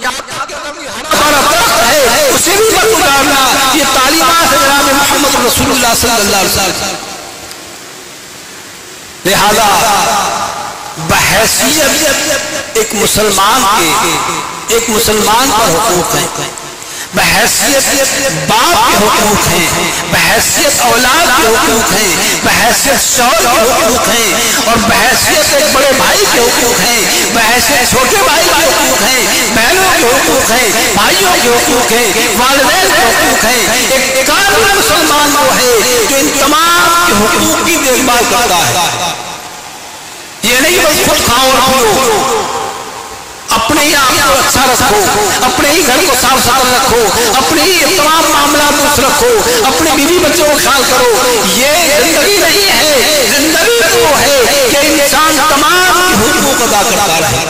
یہاں کے اندر کوئی ہرا بھرا درخت ہے اسے بھی مت اتارنا. یہ تعلیمات ہے جناب محمد رسول اللہ صلی اللہ علیہ وسلم. لہذا بحیثیت ایک مسلمان کے ایک مسلمان پر حقوق ہیں, بحیثیت باپ کے حقوق ہیں, بحیثیت اولاد کے حقوق ہیں, بحیثیت شوہر کے حقوق ہیں, اور بحیثیت ایک بڑے بھائی کے حقوق ہیں, بحیثیت چھوٹے بھائی کے حقوق ہیں, بہنوں کے حقوق ہیں, بھائیوں کے حقوق ہیں, والدین کے حقوق ہیں. ایک کامل مسلمان وہ ہے جو ان تمام کے حقوق کی دیکھ بھال کرتا ہے. یہ نہیں بس خود کھاؤ اور پیو, اپنے ہی آپ کو اچھا رکھو, اپنے ہی گھر کو صاف ستھرا رکھو, اپنے ہی تمام معاملات درست رکھو, اپنے بیوی بچوں کو خیال کرو. یہ زندگی نہیں ہے. زندگی وہ ہے کہ انسان تمام حقوق ادا کرتا رہے.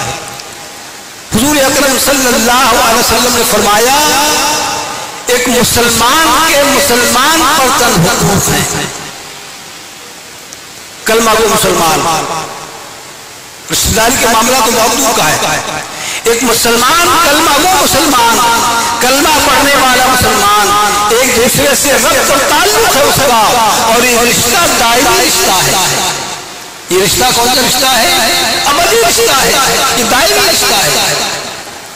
حضور اکرم صلی اللہ علیہ وسلم نے فرمایا ایک مسلمان کے مسلمان پر چند حقوق ہیں. کلمہ گو مسلمان, رشتہ داری کے معاملہ تو بہت دور کا ہے. ایک مسلمان کلمہ گو مسلمان, کلمہ پڑھنے والا مسلمان, ایک دوسرے سے ربط اور تعلق ہے اس کا, اور یہ رشتہ دائمی رشتہ ہے. یہ رشتہ کون سا رشتہ ہے؟ ابدی رشتہ ہے, یہ دائمی رشتہ ہے.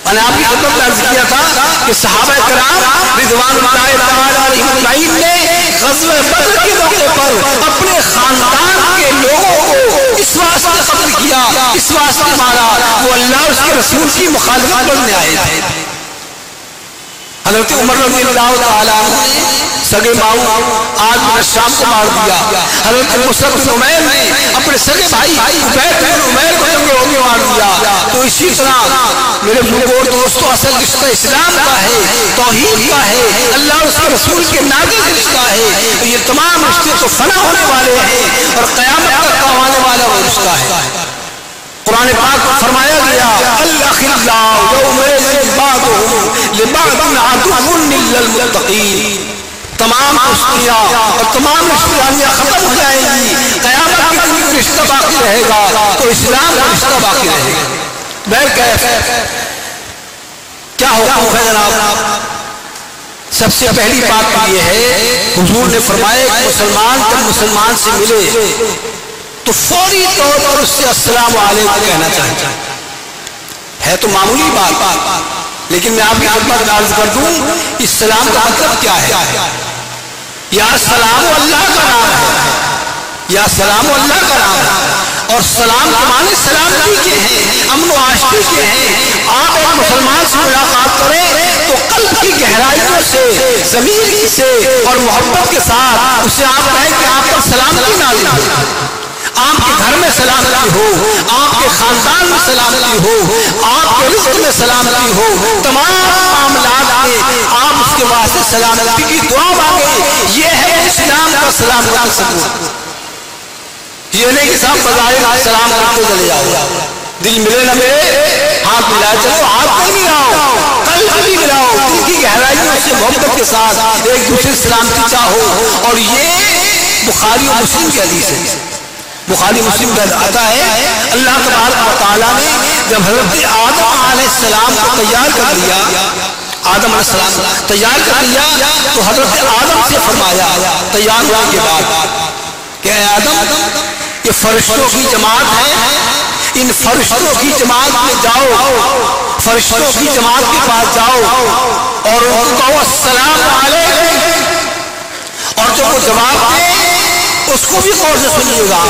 میں نے آپ کی خدمت میں عرض کیا تھا کہ صحابہ کرام رضوان اللہ تعالی علیہم اجمعین نے غزوہ بدر کے موقع پر اپنے خاندان کے لوگوں کو اس واسطے قتل کیا, اس واسطے مارا, وہ اللہ اور اس کے رسول کی مخالفت کرنے آئے تھے. حضرت عمر رضی اللہ تعالیٰ عنہ نے سگے ماؤں آج بن شام کو مار دیا. حضرت مصعب بن عمیر نے اپنے سگے بھائی عبید بن عمیر کو جنگ ہو کے مار دیا. تو اسی طرح میرے بزرگوں اور دوستوں اصل رشتہ اسلام کا ہے, توحید کا ہے, اللہ اور اس کے رسول کے نازل رشتہ ہے. تو یہ تمام رشتے تو فنا ہونے والے ہیں اور قیامت تک کا آنے والا وہ رشتہ ہے. قرآن پاک فرمایا گیا الاخلاء یومئذ بعضهم لبعض عدو الا المتقین. تمام دوستیاں اور تمام رشتہ داریاں ختم ہو جائیں گی, قیامت کے دن کوئی رشتہ باقی رہے گا تو اسلام کا رشتہ باقی رہے گا. بہرکیف کیا حکم ہے جناب؟ سب سے پہلی بات یہ ہے حضور نے فرمایا کہ مسلمان جب مسلمان سے ملے تو فوری طور پر اس سے السلام علیکم کہنا چاہیے. ہے تو معمولی بات, لیکن میں آپ کی خدمت میں عرض کر دوں اسلام کا مطلب کیا ہے. یا سلام اللہ کا نام ہے, یا سلام اللہ کا نام ہے, اور سلام کے معنی سلامتی کے ہیں, امن و آشتی کے ہیں. آپ ایک مسلمان سے ملاقات کریں تو قلب کی گہرائیوں سے, ضمیر سے اور محبت کے ساتھ اسے آپ کہیں کہ آپ پر سلامتی نازل ہو, آپ کے گھر میں سلامتی ہو, آپ کے خاندان میں سلامتی ہو, آپ کے رزق میں سلامتی ہو, تمام معاملات میں آپ اس کے واسطے سلامتی کی دعا مانگیں. یہ ہے اسلام کا سلام کا ثبوت. یہ نہیں کہ صاحب بظاہر سلام کرتے چلے جاؤ, دل ملے نہ ملے ہاتھ ملائے چلو, ہاتھ نہیں ملاؤ, قلب بھی ملاؤ, دل کی گہرائیوں سے محبت کے ساتھ ایک دوسرے سلامتی چاہو. اور یہ بخاری و مسلم کی حدیث ہے. بخاری مسلم میں آتا ہے اللہ تبارک و تعالیٰ نے جب حضرت آدم علیہ السلام کو تیار کر دیا, آدم علیہ السلام تیار کر دیا تو حضرت آدم سے فرمایا تیار ہونے کے بعد کہ اے آدم یہ فرشتوں کی جماعت ہے, ان فرشتوں کی جماعت میں جاؤ, فرشتوں کی جماعت کے پاس جاؤ اور ان کو السلام علیکم, اور جو وہ جواب دے اس کو بھی غور سے سنیے گا.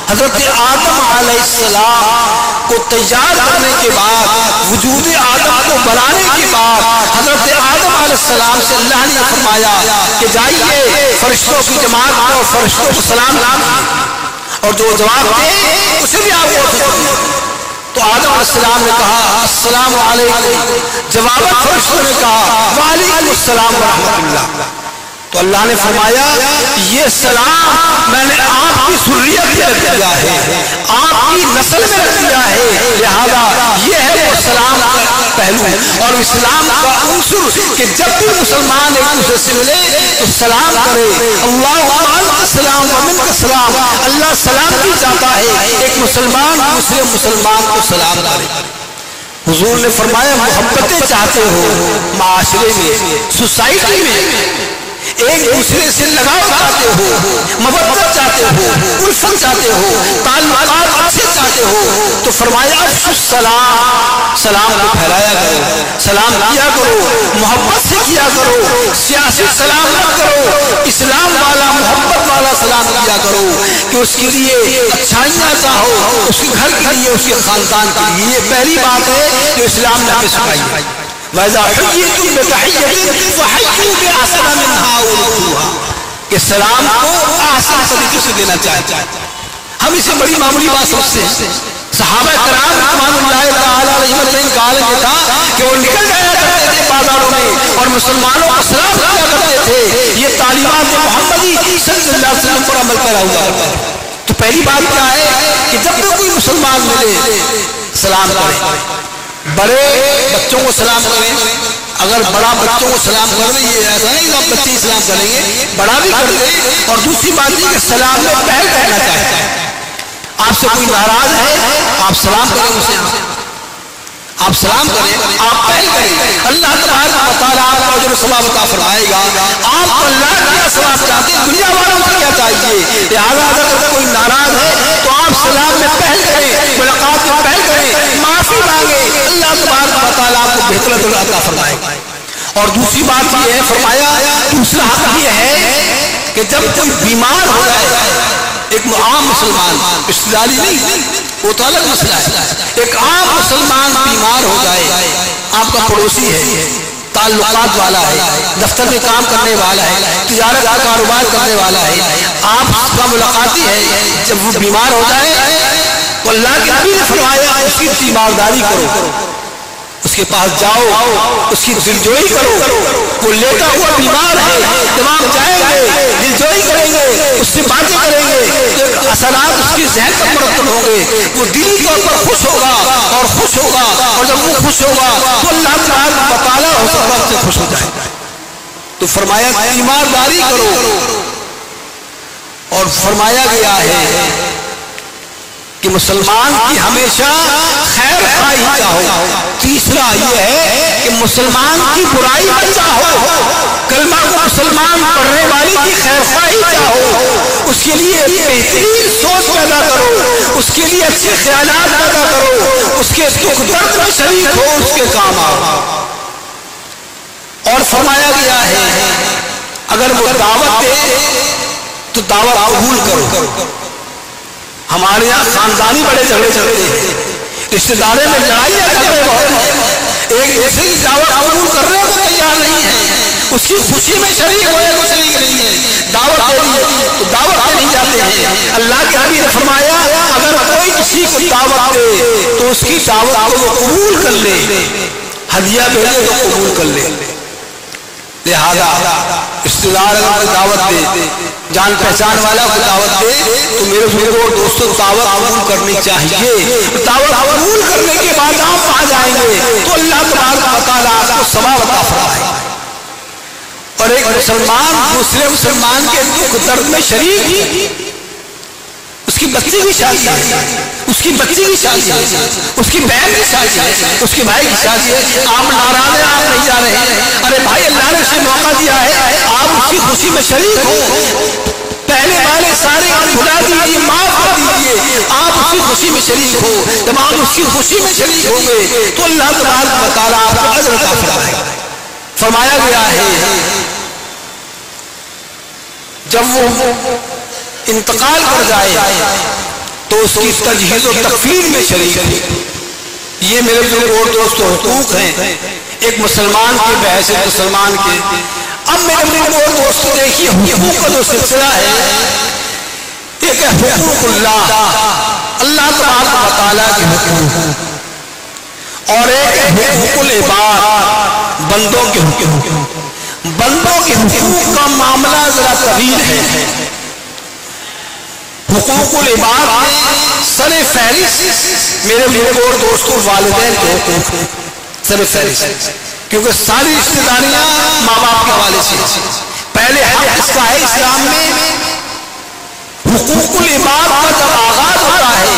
حضرت آدم علیہ السلام کو تیار کرنے کے بعد, وجود آدم کو بنانے کے بعد حضرت آدم علیہ السلام سے اللہ نے فرمایا کہ جائیے فرشتوں کی جماعت کو, فرشتوں کو سلام لائیں, اور جو جواب دے اسے بھی آپ غور سے سنیے. تو آدم علیہ السلام نے کہا السلام علیکم, جواب فرشتوں نے کہا وعلیکم السلام ورحمۃ اللہ. تو اللہ نے فرمایا یہ سلام میں نے آپ کی ذریت میں رکھ دیا ہے, آپ کی نسل میں رکھ دیا ہے, لہذا یہ ہے وہ سلام کا پہلو اور اسلام کا عنصر کہ جب بھی مسلمان ایک دوسرے سے ملے تو سلام کرے. اللہم انت السلام و منک السلام, اللہ سلامتی چاہتا ہے ایک مسلمان دوسرے مسلمان کو سلام کرے. حضور نے فرمایا محبتیں چاہتے ہو معاشرے میں، سوسائٹی میں، ایک دوسرے سے لگاؤ چاہتے ہو، محبت چاہتے ہو، الفت چاہتے ہو، تعلقات اچھے چاہتے ہو، تو فرمایا افشوا السلام، سلام کو پھیلایا کرو، سلام کیا کرو، محبت سے کیا کرو، سیاسی سلام نہ کرو، اسلام والا محبت والا سلام کیا کرو کہ اس کے لیے اچھائیاں چاہو، اس کے گھر کے لیے، اس کے خاندان کے لیے۔ یہ پہلی بات ہے جو اسلام نے ہمیں سکھائی ہے۔ وَإِذَا حُيِّيتُم بِتَحِيَّةٍ فَحَيُّوا بِأَحْسَنَ مِنْهَا أَوْ رُدُّوهَا، کہ سلام کو احسن طریقے سے دینا چاہتے ہیں۔ ہم اسے بڑی معمولی بات سمجھتے ہیں۔ صحابہ کرام رضوان اللہ تعالی علیہم اجمعین کا حال یہ تھا کہ وہ نکل جایا کرتے تھے بازاروں میں اور مسلمانوں کو سلام کیا کرتے تھے۔ یہ تعلیمات محمدی صلی اللہ علیہ وسلم پر عمل کرا ہوا ہے۔ تو پہلی بات کیا ہے کہ جب بھی کوئی مسلمان ملے سلام کریں، بڑے بچوں کو سلام کریں، اگر بڑا بچوں کو سلام کر دیں، یہ ایسا نہیں کہ آپ بچے سلام کریں گے، بڑا بھی کر دیں۔ اور دوسری بات یہ کہ سلام میں پہل کرنا چاہتا ہے۔ آپ سے کوئی ناراض ہے آپ سلام کریں اسے، آپ سلام کریں، آپ پہل کریں، اللہ تبارک و تعالیٰ آپ کو اجر و ثواب عطا فرمائے گا۔ آپ کو اللہ کیا ثواب چاہتے ہیں، دنیا والوں کو کیا چاہیے؟ لہٰذا اگر کوئی ناراض ہے تو آپ سلام میں پہل کریں، ملاقات میں پہل کریں، معافی مانگیں، اللہ تبارک و تعالیٰ آپ کو بہتر اجر عطا فرمائے گا۔ اور دوسری بات یہ ہے، فرمایا دوسرا حق یہ ہے کہ جب کوئی بیمار ہو جائے، ایک عام مسلمان، رشتہ داری نہیں، وہ تو الگ مسئلہ ہے، ایک عام مسلمان بیمار ہو جائے، آپ کا پڑوسی ہے، تعلقات والا ہے، دفتر میں کام کرنے والا ہے، تجارت کا کاروبار کرنے والا ہے، آپ کا ملاقاتی ہے، جب وہ بیمار ہو جائے تو اللہ کے نبی نے فرمایا اس کی تیمارداری کرو، اس کے پاس جاؤ، اس کی دلجوئی کرو، وہ لیٹا ہوا بیمار ہے، جب آپ جائیں گے دلجوئی کریں گے، اس سے باتیں کریں گے، اثرات اس کی ذہن پر مرتب ہوں گے، وہ دلی طور پر خوش ہوگا اور خوش ہوگا، اور جب وہ خوش ہوگا تو اللہ تبارک و تعالیٰ ہو سکتا ہے اس سے خوش ہو جائے گا۔ تو فرمایا تیمارداری کرو، اور فرمایا گیا ہے کہ مسلمان کی ہمیشہ خیر خواہی چاہو۔ تیسرا یہ ہے کہ مسلمان کی برائی نہ چاہو، کلمہ کو مسلمان پڑھنے والی کی خیر خواہی چاہو، اس کے لیے بہترین سوچ پیدا کرو، اس کے لیے اچھے خیالات پیدا کرو، اس کے دکھ درد میں شریک ہو، اس کے کام آؤ۔ اور فرمایا گیا ہے اگر وہ دعوت دے تو دعوت قبول کرو۔ ہمارے یہاں خاندانی بڑے جھگڑے چلتے ہیں، رشتے دارے میں لڑائیاں جھگڑے بہت ہیں، ایک دوسرے کی دعوت قبول کرنے کو تیار نہیں ہے، اس کی خوشی میں شریک ہوئے کو شریک نہیں ہے، دعوت دے دی تو دعوت دے نہیں جاتے ہیں۔ اللہ کے نبی نے فرمایا اگر کوئی کسی کو دعوت دے تو اس کی دعوت کو قبول کر لے، ہدیہ بھیجے تو قبول کر لے۔ لہذا رشتہ دار اگر کوئی دعوت دے، جان پہچان والا کوئی دعوت دے تو میرے بزرگوں اور دوستوں دعوت قبول کرنی چاہیے۔ دعوت قبول کرنے کے بعد آپ آ جائیں گے تو اللہ تبارک و تعالیٰ آپ کو ثواب عطا فرمائے گا۔ اور ایک مسلمان دوسرے مسلمان کے دکھ درد میں شریک، اس کی بچی کی شادی ہے، اس کی بچی کی شادی ہے، اس کی بہن کی شادی ہے، اس کے بھائی کی شادی ہے، آپ ناراض ہیں، آپ نہیں جا رہے ہیں، ارے بھائی اللہ نے اسے موقع دیا ہے، آپ اس کی خوشی میں شریک ہو، پہلے والے سارے بھلا دیجیے، معاف کر دیجیے، آپ اس کی خوشی میں شریک ہو۔ جب آپ اس کی خوشی میں شریک ہوں گے تو اللہ تبارک و تعالیٰ آپ کو اجر عطا فرمائے گا۔ فرمایا گیا ہے جب وہ انتقال کر جائے تو اس کی تجہیز و تکفین میں شریک ہے۔ یہ میرے بزرگ اور دوستوں حقوق ہیں ایک مسلمان کے بحیثیت مسلمان کے۔ اب میرے بزرگ اور دوستوں دیکھیے حقوق کا جو سلسلہ ہے، ایک ہے حقوق اللہ، اللہ تبارک و تعالیٰ کے حقوق، اور ایک ہے حقوق العباد، بندوں کے حقوق۔ بندوں کے حقوق کا معاملہ ذرا طویل ہے۔ حقوق العباد میں سر فہرست میرے بزرگوں اور دوستوں والدین کے حقوق ہیں، سر فہرست، کیونکہ ساری رشتہ داریاں ماں باپ کے حوالے سے۔ پہلے حق اس کا ہے اسلام میں حقوق العباد کا جب آغاز ہوتا ہے،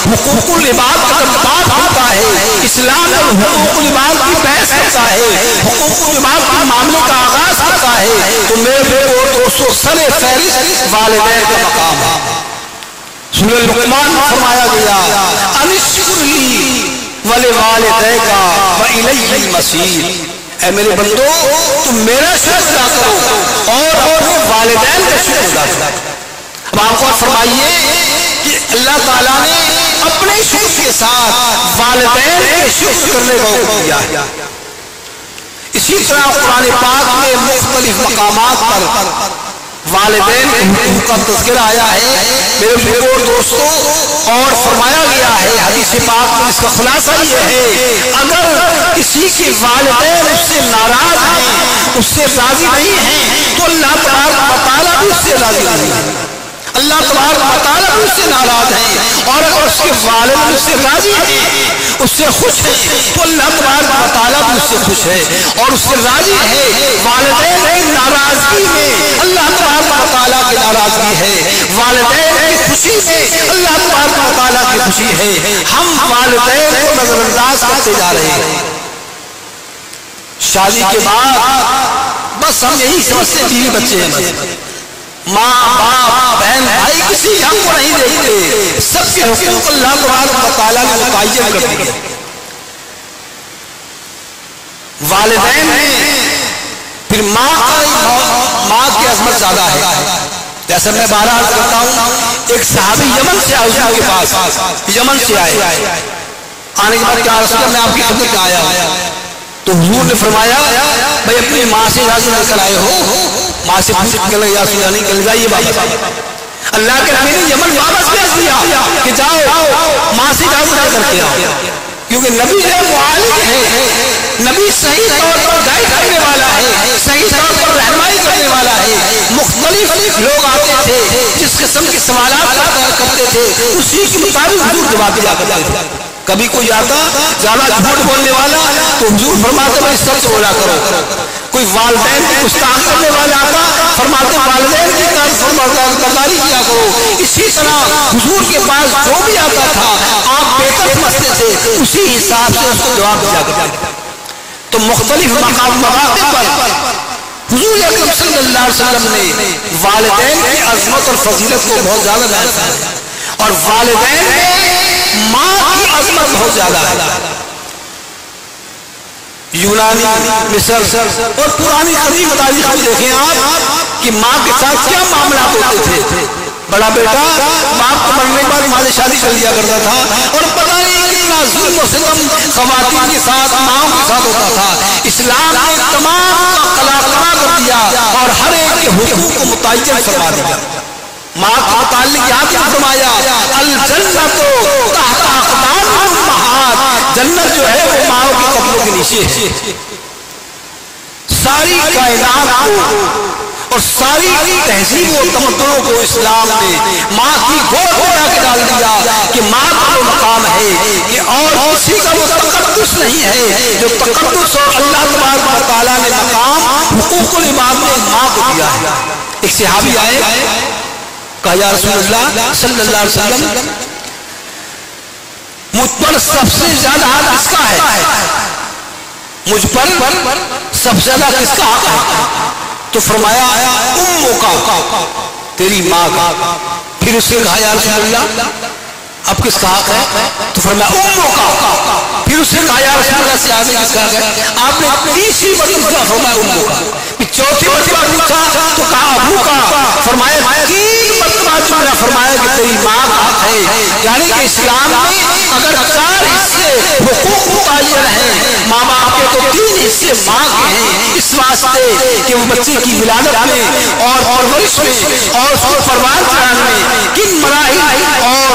حقوق العباد کا جب بات ہوتا ہے، اسلام جب حقوق العباد کی بحث کرتا ہے، حقوق العباد کے معاملے کا آغاز کرتا ہے، تو میرے دوستوں سر فہرست والدین کا مقام ہے۔ سورہ لقمان میں فرمایا گیا ان اشکر لی ولوالدیک وإلی المصیر، اے میرے بندو تم میرا شکر ادا کرو اور والدین کا شکر ادا کرو۔ اب آپ کو فرمائیے کہ اللہ تعالیٰ نے اپنے شکر کے ساتھ والدین کے شکر کرنے کا حکم دیا ہے۔ اسی طرح قرآن پاک میں مختلف مقامات پر والدین کے حقوق کا تذکرہ آیا ہے میرے بزرگوں اور دوستوں، اور فرمایا گیا ہے حدیث پاک میں، اس کا خلاصہ یہ ہے اگر کسی کے والدین اس سے ناراض ہیں، اس سے راضی نہیں ہیں، تو اللہ تبارک و تعالیٰ بھی اس سے راضی نہیں ہے، اللہ تبارک و تعالیٰ بھی اس سے ناراض ہیں، اور اگر اس کے والد اس سے راضی ہیں، اس سے خوش ہیں، تو اللہ تبارک و تعالیٰ بھی اس سے خوش ہے اور اس سے راضی ہے۔ والدین کی ناراضگی میں اللہ تبارک و تعالیٰ کی ناراضگی ہے، والدین کی خوشی میں اللہ تبارک و تعالیٰ کی خوشی ہے۔ ہم والدین کو نظر انداز کرتے جا رہے ہیں، شادی کے بعد بس ہم یہی سمجھتے بیوی بچے ہیں، ماں باپ بہن بھائی کسی ہم کو نہیں دیکھتے، سب کے حقوق اللہ تبارک و تعالیٰ نے متعین کر دیے۔ والدین میں پھر ماں کی عظمت زیادہ ہے، جیسا میں بارہ عرض کرتا ہوں، ایک صحابی یمن سے آئے حضور کے پاس، یمن سے آئے، آنے کے بعد کیا رسول میں آپ کی خدمت میں آیا، تو حضور نے فرمایا بھائی اپنی ماں سے راضی نکل آئے ہو، ماں سے پوچھ نکل یا سنا نہیں نکل جائیے واپس۔ اللہ کے نبی نے یمن واپس بھیج دیا کہ جاؤ ماں سے راضی کر کے آؤ، کیونکہ نبی ہے معالج ہے، نبی صحیح طور پر گائیڈ کرنے والا ہے، صحیح طور پر رہنمائی کرنے والا ہے۔ مختلف لوگ آتے تھے، جس قسم کے سوالات کرتے تھے اسی کے مطابق حضور جواب دیا کرتے تھے۔ کبھی کوئی آتا زیادہ جھوٹ بولنے والا تو حضور فرماتے بھائی سچ بولا کرو، کوئی والدین کی گستاخی کرنے والا آتا فرماتے والدین کی برداری کیا کرو۔ اسی طرح حضور کے پاس جو بھی آتا تھا آپ بہتر سمجھتے تھے، اسی حساب سے اس کو جواب دیا کرتے تھے۔ تو مختلف مواقع پر حضور اکرم صلی اللہ علیہ وسلم نے والدین کی عظمت اور فضیلت کو بہت زیادہ بیان کیا، اور والدین میں ماں کی عظمت بہت زیادہ ہے۔ یونانی، مصر اور پرانی قدیم تاریخ میں دیکھیں آپ کہ ماں کے ساتھ کیا معاملات ہوتے تھے۔ بڑا بیٹا باپ کو مرنے کے بعد ماں سے شادی کر لیا کرتا تھا، اور پتہ نہیں کتنا ظلم و ستم خواتین کے ساتھ ماؤں کے ساتھ ہوتا تھا۔ اسلام نے تمام کا قلعہ کر دیا اور ہر ایک کے حقوق کو متعین فرما دیا۔ ماں کے متعلق یہاں کیا فرمایا الجنت تحت اقدام الامہات، جنت جو ہے وہ ماں کے قدموں کے نیچے ہے۔ ساری کائنات کو اور ساری تہذیب و تمدنوں کو اسلام نے ماں کی گود میں لا کے ڈال دیا کہ ماں کا وہ مقام ہے کہ اور کسی کا وہ تقدس نہیں ہے جو تقدس اور اللہ تبارک و تعالیٰ نے مقام حقوق العباد میں ماں کو دیا ہے۔ ایک صحابی آئے، کہا یا رسول اللہ صلی اللہ علیہ وسلم مجھ پر سب سے زیادہ حق کس کا ہے، مجھ پر سب سے زیادہ کس کا حق ہے؟ تو فرمایا امو کا، تیری ماں کا۔ پھر اس نے کہا یا رسول اللہ اب کس کا حق ہے؟ تو فرمایا امو کا۔ پھر اس نے کہا یا رسول اللہ سے آگے کس کا حق ہے؟ آپ نے تیسری مرتبہ فرمایا امو کا، پھر چوتھی مرتبہ پوچھا تو کہا ابو کا، فرمایا تین مرتبہ جملہ فرمایا کہ تیری ماں کا حق ہے۔ یعنی کہ اسلام میں اگر 4 حصے حقوق متعین ہیں ماں باپ کے، تو 3 حصے ماں کے ہیں، اس واسطے کہ وہ بچے کی ولادت میں اور پرورش میں اور اس کو پروان چڑھانے میں کن مراحل اور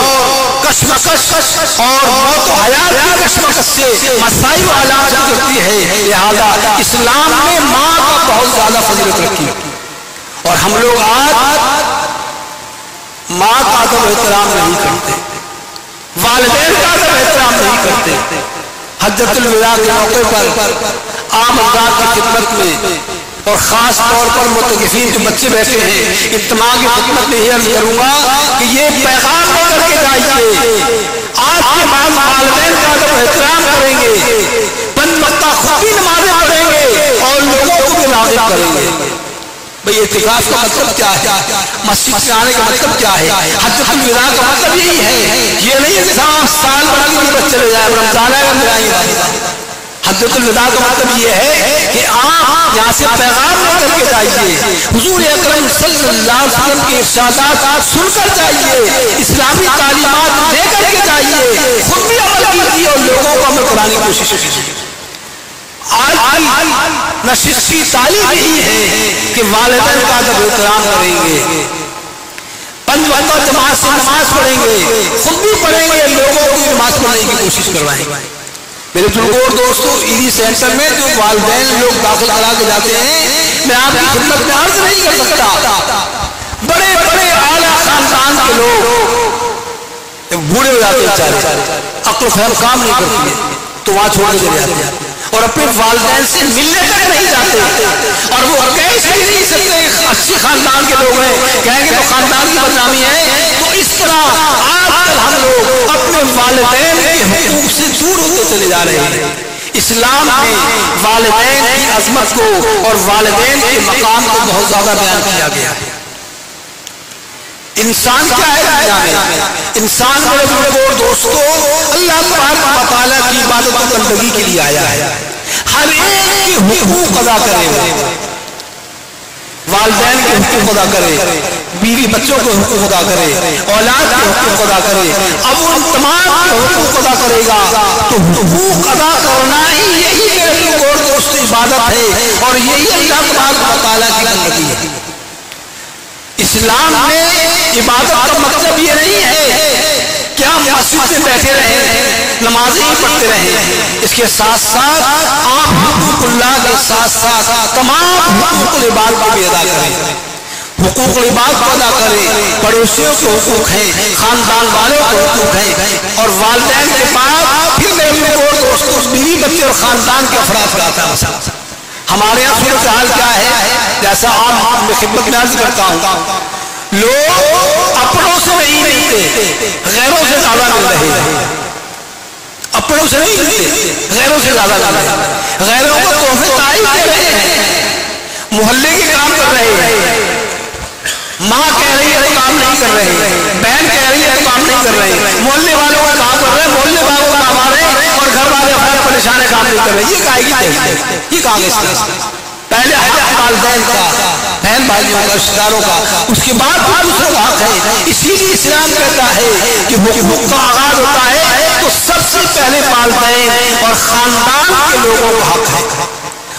کشمکش اور موت و حیات کی کشمکش سے مسائل و علامت کرتی ہے، لہذا اسلام نے ماں کا بہت زیادہ فضیلت رکھی۔ اور ہم لوگ آج ماں کا ادب احترام نہیں کرتے، والدین کا ادب احترام نہیں کرتے۔ حجۃ الوداع کے موقع پر عام افراد کی خدمت میں اور خاص طور پر متقفین جو بچے بیٹھے ہیں اجتماع کی خدمت میں یہ عرض کروں گا کہ یہ پیغام لے کر کے جائیے، آج کے بعد والدین کا ادب احترام کریں گے، 5 وقتہ خود بھی نمازیں پڑھیں گے اور لوگوں کو بھی راغب کریں گے۔ بھئی اعتکاف کا مطلب کیا ہے؟ مسجد سے آنے کا مطلب کیا ہے؟ حجۃ الوداع کا مطلب یہی ہے، یہ نہیں ہے کہ سال بڑھ کے بس چلے جائیں، رمضان آئے گا آئیں گے۔ حجۃ الوداع کا مطلب یہ ہے کہ آپ یہاں سے پیغام لے کر کے جائیے، حضور اکرم صلی اللہ علیہ وسلم کے ارشادات سن کر جائیے، اسلامی تعلیمات لے کر کے جائیے، خود بھی عمل کیجیے اور لوگوں کو عمل کرانے کی کوشش کیجیے۔ آج نشست کی تعلیم یہی ہے کہ والدین کا ادب احترام کریں گے، 5 وقتہ جماعت سے نماز پڑھیں گے، خود بھی پڑھیں گے، لوگوں کو نماز پڑھنے کی کوشش کروائیں گے۔ میرے بزرگوں اور دوستوں، عیدی سینٹر میں جو والدین لوگ داخل کرا کے جاتے ہیں، میں آپ کی خدمت میں عرض نہیں کر سکتا، بڑے بڑے اعلیٰ خاندان کے لوگ بوڑھے ہو جاتے ہیں، بیچارے عقل و فہم کام نہیں کرتی ہے تو وہاں چھوڑ کے چلے جاتے ہیں اور اپنے والدین سے ملنے تک نہیں جاتے، اور وہ کہہ نہیں سکتے اچھی خاندان کے لوگ ہیں، کہیں گے تو خاندان کی بدنامی ہے۔ تو اس طرح آج کل ہم لوگ اپنے والدین کے حقوق سے دور ہوتے چلے جا رہے ہیں۔ اسلام میں والدین کی عظمت کو اور والدین کے مقام کو بہت زیادہ بیان کیا گیا ہے۔ انسان کیا ہے دنیا میں؟ انسان میرے بزرگوں اور دوستوں اللہ تبارک و تعالیٰ کی عبادت و بندگی کے لیے آیا ہے، ہر ایک کے حقوق ادا کرے، والدین کے حقوق ادا کرے، بیوی بچوں کے حقوق ادا کرے، اولاد کے حقوق ادا کرے، اب ان تمام کے حقوق ادا کرے گا تو حقوق ادا کرنا ہی یہی میرے بزرگوں اور دوستوں عبادت ہے اور یہی اللہ تبارک و تعالیٰ کی بندگی ہے۔ اسلام میں عبادت کا مطلب یہ نہیں ہے کہ ہم مسجد میں بیٹھے رہیں، نمازیں ہی پڑھتے رہیں، اس کے ساتھ ساتھ آپ حقوق اللہ کے ساتھ ساتھ تمام حقوق العباد کو بھی ادا کریں، حقوق العباد کو ادا کریں، پڑوسیوں کے حقوق ہیں، خاندان والوں کے حقوق ہیں، اور والدین کے بعد پھر میرے اور دوستوں بیوی بچے اور خاندان کے افراد کا آتا ہے۔ ہمارے یہاں صورتحال کیا ہے؟ جیسا عام میں خدمت میں عرض کرتا ہوں، لوگ اپنوں سے نہیں ملتے، غیروں سے زیادہ مل رہے ہیں، اپنوں سے نہیں ملتے، غیروں سے زیادہ مل رہے ہیں، غیروں کو تحفے تحائف دے رہے ہیں، محلے کے کام کر رہے ہیں، ماں کہہ رہی ہے تو کام نہیں کر رہے ہیں، بہن کہہ رہی ہے تو کام نہیں کر رہے ہیں، محلے والوں کا کام کر رہے ہیں، محلے والوں کا کام آ رہے ہیں اور گھر والے اپنے پریشان کام نہیں کر رہے ہیں۔ یہ کائے گی، یہ کہاں گے؟ پہلے حق والدین کا، بہن بھائیوں کا، رشتہ داروں کا، اس کے بعد دوسروں کا حق ہے۔ اسی لیے اسلام کہتا ہے کہ حقوق کا آغاز ہوتا ہے تو سب سے پہلے والدین اور خاندان کے لوگوں کا حق ہے،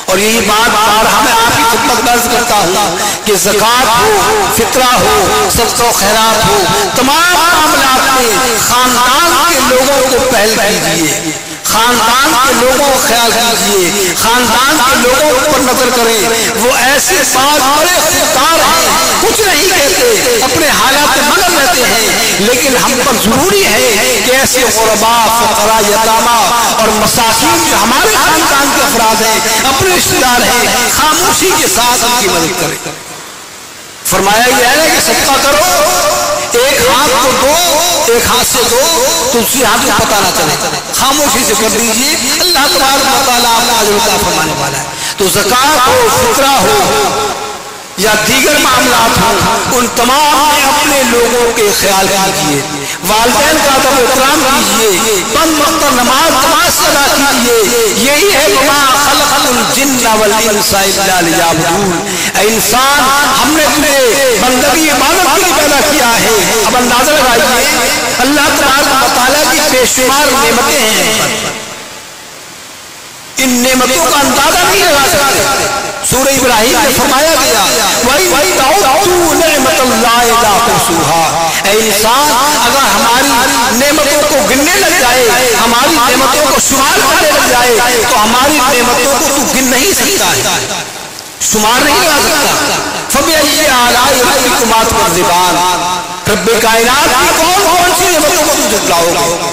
اور یہی بات بارہا میں آپ کی خدمت میں عرض کرتا ہوں کہ زکوٰۃ ہو، فطرہ ہو، صدقہ و خیرات ہو، تمام معاملات میں خاندان کے لوگوں کو پہل کیجیے، خاندان کے لوگوں کو خیال کیجیے، خاندان کے لوگوں پر نظر کریں، وہ ایسے بات بڑے خوددار ہیں، کچھ نہیں کہتے، اپنے حالات میں مگن رہتے ہیں، لیکن ہم پر ضروری ہے کہ ایسے غرباء، فقراء، یتامہ اور مساکین جو ہمارے خاندان کے افراد ہیں، اپنے رشتہ دار ہیں، خاموشی کے ساتھ ان کی مدد کریں۔ فرمایا گیا ہے کہ صدقہ کرو، ایک ہاتھ کو دو، ایک ہاتھ سے دو تو اسی ہاتھ کو پتہ نہ چلے، خاموشی سے کر دیجیے، اللہ تبارک و تعالیٰ آپ کو اجر عطا فرمانے والا ہے۔ تو زکوٰۃ ہو، فطرہ ہو یا دیگر معاملات ہوں، ان تمام میں اپنے لوگوں کے خیال کیجیے، والدین کا ادب احترام کیجیے، 5 وقت نماز ادا کیجیے۔ یہی ہے وما خلقت الجن والانس الا لیعبدون، اے انسان ہم نے تمہیں بندگی عبادت کے لیے پیدا کیا ہے۔ اب اندازہ لگائیے اللہ تبارک و تعالیٰ کی بے شمار نعمتیں ہیں، ان نعمتوں کا اندازہ نہیں لگا سکتے۔ سورہ ابراہیم میں فرمایا گیا وَإِن تَعُدُّوا نِعْمَتَ اللَّهِ لَا تُحْصُوهَا، اے انسان اگر ہماری نعمتوں کو گننے لگ جائے، ہماری نعمتوں کو شمار کرنے لگ جائے تو ہماری نعمتوں کو تو گن نہیں سکتا ہے، شمار نہیں لگا سکتا۔ فَبِأَيِّ آلَاءِ رَبِّكُمَا تُكَذِّبَانِ، رب کائنات کی کون کون سی نعمتوں کو تم جھٹلاؤ گے؟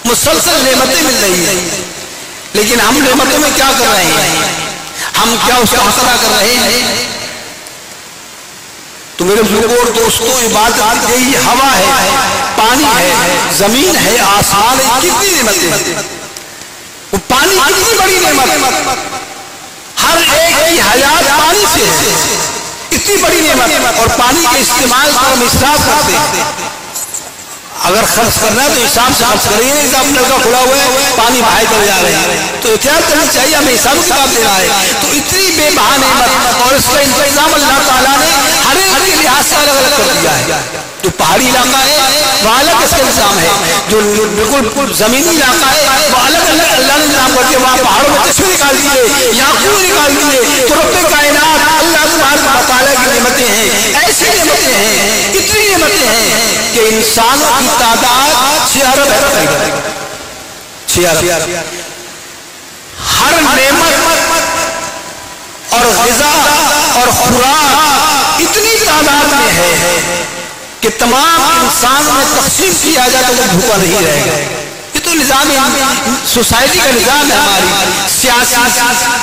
مسلسل نعمتیں مل رہی ہیں، لیکن ہم نعمتوں میں کیا کر رہے ہیں؟ ہم کیا اس کا حق ادا کر رہے ہیں؟ تو میرے بزرگوں اور دوستوں، عبادت یہی ہوا ہے، پانی ہے، زمین ہے، آسمان ہے، کتنی نعمتیں ہیں۔ وہ پانی کتنی بڑی نعمت، ہر ایک کی حیات پانی سے ہے، اتنی بڑی نعمت، اور پانی کے استعمال کو ہم اسراف کرتے ہیں۔ اگر خرچ کرنا ہے تو حساب سے خرچ کریں گے، کہ نل کا کھلا ہوا ہے، پانی بہائے چلے جا رہے ہیں، تو احتیاط کرنا چاہیے، ہمیں حساب کتاب دینا ہے۔ تو اتنی بے بہا نعمت، اور اس کا انتظام اللہ تعالیٰ نے ہر ایک کے لحاظ سے الگ الگ کر دیا ہے۔ جو پہاڑی علاقہ ہے وہ الگ اس کا انتظام ہے، جو بالکل زمینی علاقہ ہے وہ الگ الگ اللہ نے انتظام کر دیا۔ وہاں پہاڑوں میں چشمے نکال دیے، یہاں کنویں نکال دیے۔ تو رب کائنات اللہ تبارک و تعالیٰ کی نعمتیں ہیں، ایسی نعمتیں ہیں، اتنی نعمتیں ہیں کہ انسانوں کی تعداد 6 ارب ہے تقریباً، 6 ارب۔ ہر نعمت اور غذا اور خوراک اتنی تعداد میں ہے کہ تمام انسانوں میں تقسیم کیا جائے تو وہ بھوکا نہیں رہے گا۔ یہ تو نظام سوسائٹی کا نظام ہے، ہماری سیاسی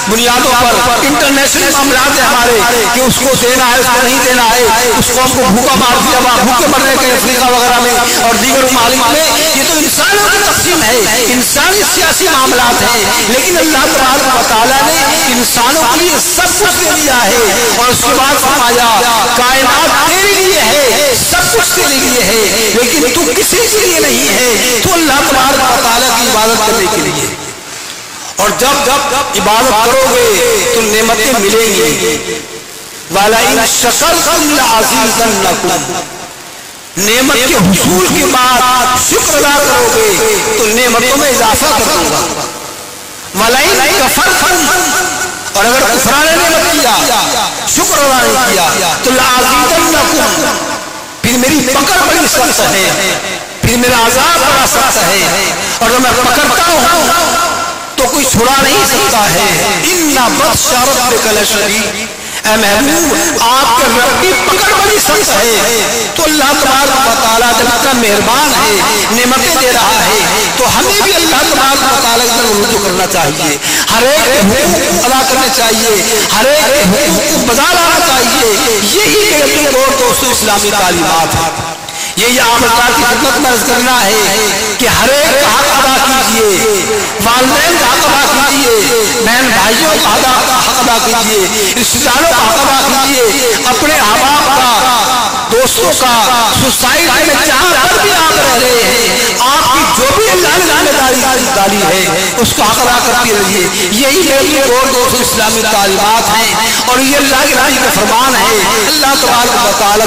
بنیادوں پر انٹرنیشنل معاملات ہیں ہمارے، کہ اس کو دینا ہے، اس کو نہیں دینا ہے، اس قوم کو بھوکا مار دیا، وہاں بھوکے مرنے کے افریقہ وغیرہ میں اور دیگر ممالک میں۔ یہ تو انسانوں کی تقسیم ہے، انسانی سیاسی معاملات ہیں، لیکن اللہ تبارک و تعالیٰ نے انسانوں کے لیے سب کچھ دے دیا ہے، اور اس کے بعد فرمایا کائنات تیرے لیے ہے، سب کچھ تیرے لیے ہے، لیکن تو کسی کے لیے نہیں ہے، تو اللہ تبارک و تعالیٰ کی عبادت کرنے کے لیے۔ اور جب عبادت کرو گے تو نعمتیں ملیں گی۔ وَلَئِن شَكَرْتُمْ لَأَزِيدَنَّكُمْ، نعمت کے حصول کے بعد شکر ادا کرو گے تو نعمتوں میں اضافہ کر دوں گا۔ وَلَئِن كَفَرْتُمْ، اور اگر کفرانہ نعمت کیا، شکر ادا نہیں کیا، تو لَأَزِيدَنَّكُمْ، پھر میری پکڑ بڑی سخت ہے، پھر میرا عذاب بڑا سخت ہے، اور جب میں پکڑتا ہوں تو کوئی چھڑا نہیں سکتا ہے۔ اِنَّ بَطْشَ رَبِّكَ لَشَدِيدٌ، اے محبوب آپ کے رب کی پکڑ بڑی سخت ہے۔ تو اللہ تبارک و تعالیٰ جب اتنا مہربان ہے، نعمتیں دے رہا ہے، تو ہمیں بھی اللہ تبارک و تعالیٰ کی طرف رجوع کرنا چاہیے، ہر ایک کے حقوق ادا کرنے چاہیے، ہر ایک کے حقوق کو بجا لانا چاہیے۔ یہی میرے اور دوستوں اسلامی تعلیمات ہے۔ یہی عام افراد کی خدمت میں عرض کرنا ہے کہ ہر ایک کا حق ادا کیجیے، والدین کا حق ادا کیجیے، بہن بھائیوں کا حق ادا کیجیے، رشتہ داروں کا حق ادا کیجیے، اپنے احباب کا، دوستوں کا، سوسائٹی میں جہاں پر بھی آپ رہ رہے ہیں، آپ کی جو بھی اللہ نے ذمہ داری ڈالی ہے اس کا حق ادا کرتے رہیے۔ یہی میرے اور دوستوں اسلامی تعلیمات ہیں، اور یہ اللہ کے نبی کا فرمان ہے۔ اللہ تبارک و تعالیٰ